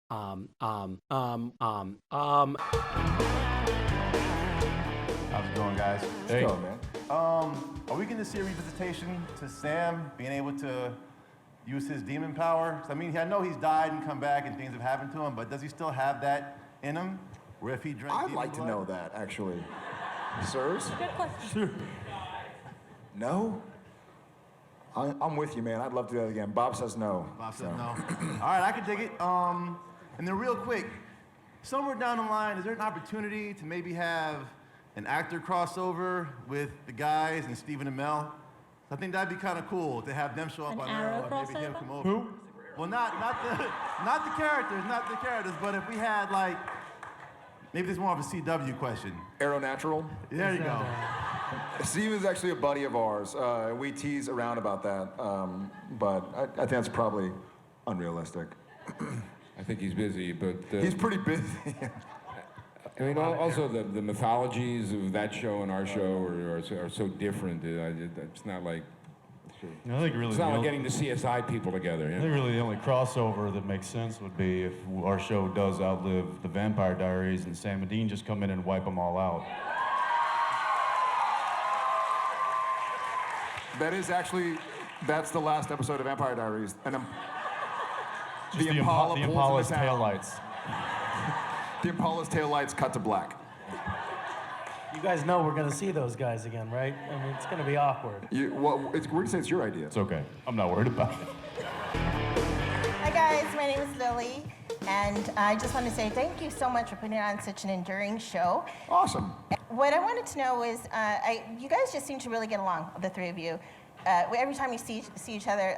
How's it going, guys? Hey. Let's go, man. Are we going to see a revisitation to Sam being able to use his demon power? I mean, I know he's died and come back and things have happened to him, but does he still have that in him? Where if he drank I'd like to know that, actually. Sirs? Good question. No? I'm with you, man. I'd love to do that again. Bob says no. Bob says no. All right, I can dig it. And then real quick, somewhere down the line, is there an opportunity to maybe have an actor crossover with the guys and Stephen and Mel? I think that'd be kind of cool to have them show up on Arrow and maybe him come over. Who? Well, not the characters, but if we had like, maybe this is more of a CW question. Arrow Natural? There you go. Steven's actually a buddy of ours. We tease around about that, but I think that's probably unrealistic. I think he's busy, but... he's pretty busy. I mean, also the mythologies of that show and our show are so different. It's not like... I think really it's not like getting the CSI people together. I think really the only crossover that makes sense would be if our show does outlive the Vampire Diaries and Sam and Dean just come in and wipe them all out. That is actually, that's the last episode of Vampire Diaries. And the Impala's taillights. The Impala's taillights cut to black. You guys know we're going to see those guys again, right? I mean, it's going to be awkward. We're going to say it's your idea. It's okay. I'm not worried about it. Hi, guys. My name is Lily. And I just want to say thank you so much for putting on such an enduring show. Awesome. What I wanted to know is, you guys just seem to really get along, the three of you. Every time you see each other,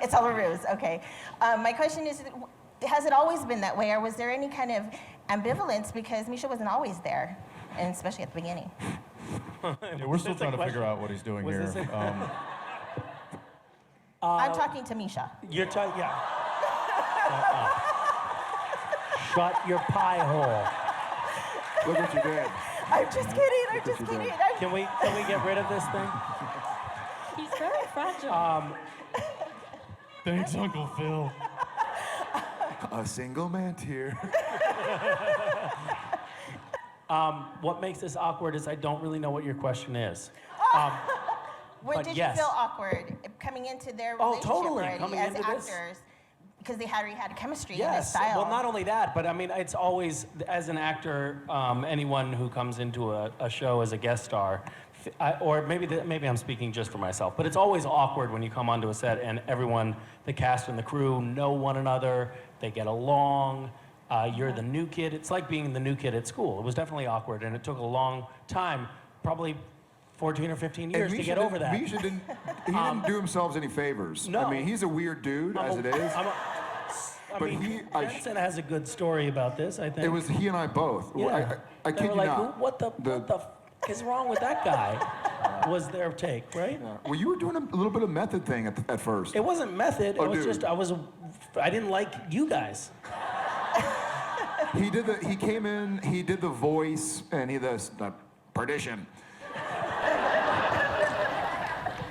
it's all a ruse, okay. My question is, has it always been that way, or was there any kind of ambivalence because Misha wasn't always there, and especially at the beginning? Yeah, we're still trying to figure out what he's doing here. I'm talking to Misha. You're talking, yeah. Shut your pie hole. Look what you did. I'm just kidding. Can we get rid of this thing? He's very fragile. Thanks, Uncle Phil. A single man tear. What makes this awkward is I don't really know what your question is. Did you feel awkward coming into their relationship already coming as into actors? This. Because they already had chemistry in Yes. this style. Well, not only that, but I mean, it's always, as an actor, anyone who comes into a show as a guest star, or maybe I'm speaking just for myself, but it's always awkward when you come onto a set and everyone, the cast and the crew, know one another, they get along, you're the new kid. It's like being the new kid at school. It was definitely awkward, and it took a long time, probably 14 or 15 years to get over that. Misha didn't do himself any favors. No. I mean, he's a weird dude, as it is. Jensen has a good story about this, I think. It was he and I both. Yeah. I kid you not. What the f is wrong with that guy? Was their take, right? Yeah. Well, you were doing a little bit of method thing at first. It wasn't method. Oh, it was dude. just I didn't like you guys. He came in, he did the voice, and the perdition.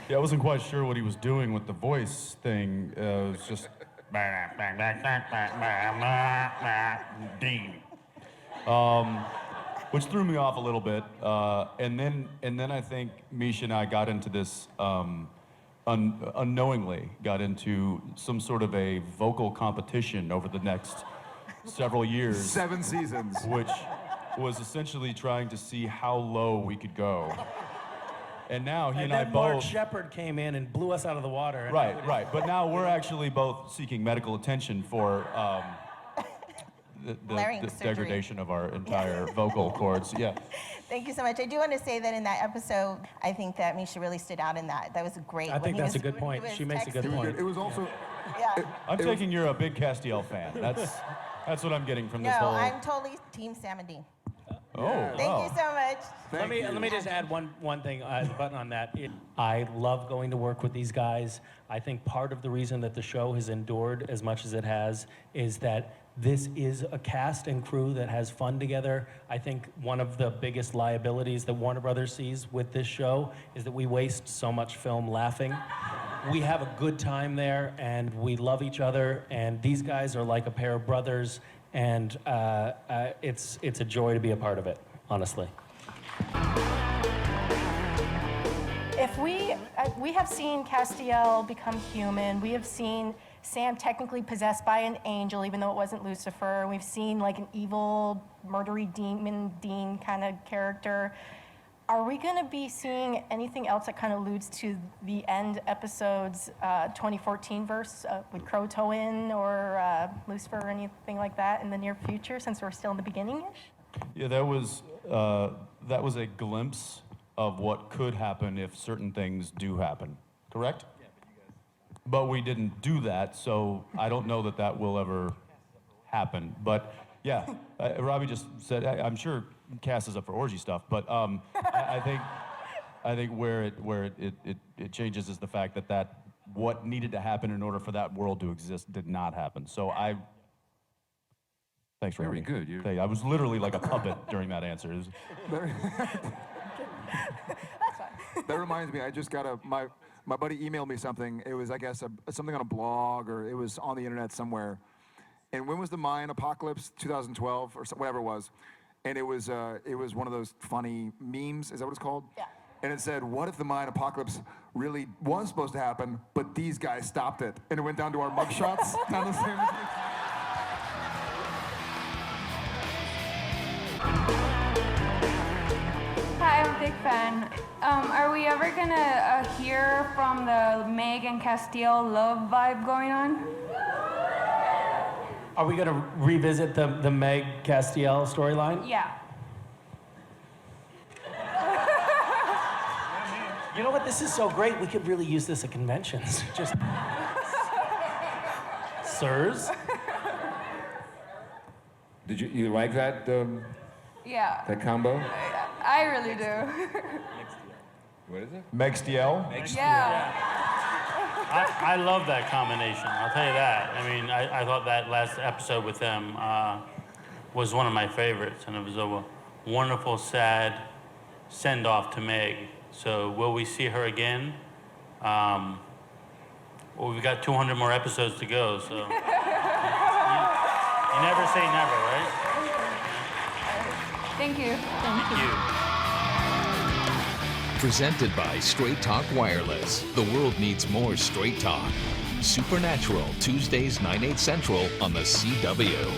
Yeah, I wasn't quite sure what he was doing with the voice thing. It was just... Dean. Which threw me off a little bit. And then I think Misha and I got into this, unknowingly got into some sort of a vocal competition over the next several years. 7 seasons. Which was essentially trying to see how low we could go. And now he and I then both... Mark Shepard came in and blew us out of the water. Right. But now we're actually both seeking medical attention for the degradation of our entire vocal cords. Yeah. Thank you so much. I do want to say that in that episode, I think that Misha really stood out in that. That was great. I think that's a good point. She makes a good point. It was also... Yeah. I'm taking you're a big Castile fan. That's what I'm getting from this whole... No, I'm totally Team Sam and Dean. Oh. Thank you so much. Let me just add one thing, the button on that. I love going to work with these guys. I think part of the reason that the show has endured as much as it has is that this is a cast and crew that has fun together. I think one of the biggest liabilities that Warner Brothers sees with this show is that we waste so much film laughing. we have a good time there, and we love each other, and these guys are like a pair of brothers, and it's a joy to be a part of it, honestly. If we have seen Castиэль become human, we have seen Sam technically possessed by an angel, even though it wasn't Lucifer. We've seen like an evil, murdery demon Dean kind of character. Are we going to be seeing anything else that kind of alludes to the end episode's 2014 verse with Croatoan or Lucifer or anything like that in the near future, since we're still in the beginning-ish? Yeah, that was a glimpse of what could happen if certain things do happen, correct? Yeah, but we didn't do that, so I don't know that will ever happen. But yeah, Robbie just said, I'm sure Cass is up for orgy stuff, but I think where it changes is the fact that what needed to happen in order for that world to exist did not happen. So thanks, Robbie. Very good. I was literally like a puppet during that answer. That reminds me, I just got my buddy emailed me something. It was, I guess, something on a blog, or it was on the internet somewhere. And when was the Mayan apocalypse? 2012 or whatever it was. And it was one of those funny memes. Is that what it's called? Yeah. And it said, "What if the Mayan apocalypse really was supposed to happen, but these guys stopped it?" And it went down to our mugshots. Down the same. Hi, I'm a big fan. Are we ever gonna hear from the Meg and Castиэль love vibe going on? Are we going to revisit the Meg Castиэль storyline? Yeah. You know what? This is so great. We could really use this at conventions. Just sirs. Did you like that Yeah. that combo? I really do. What is it? Megstiel? Yeah. I love that combination, I'll tell you that. I mean, I thought that last episode with them was one of my favorites, and it was a wonderful, sad send-off to Meg. So will we see her again? Well, we've got 200 more episodes to go, so you never say never, right? Thank you. Thank you. Presented by Straight Talk Wireless. The world needs more Straight Talk. Supernatural, Tuesdays 9/8 Central on the CW.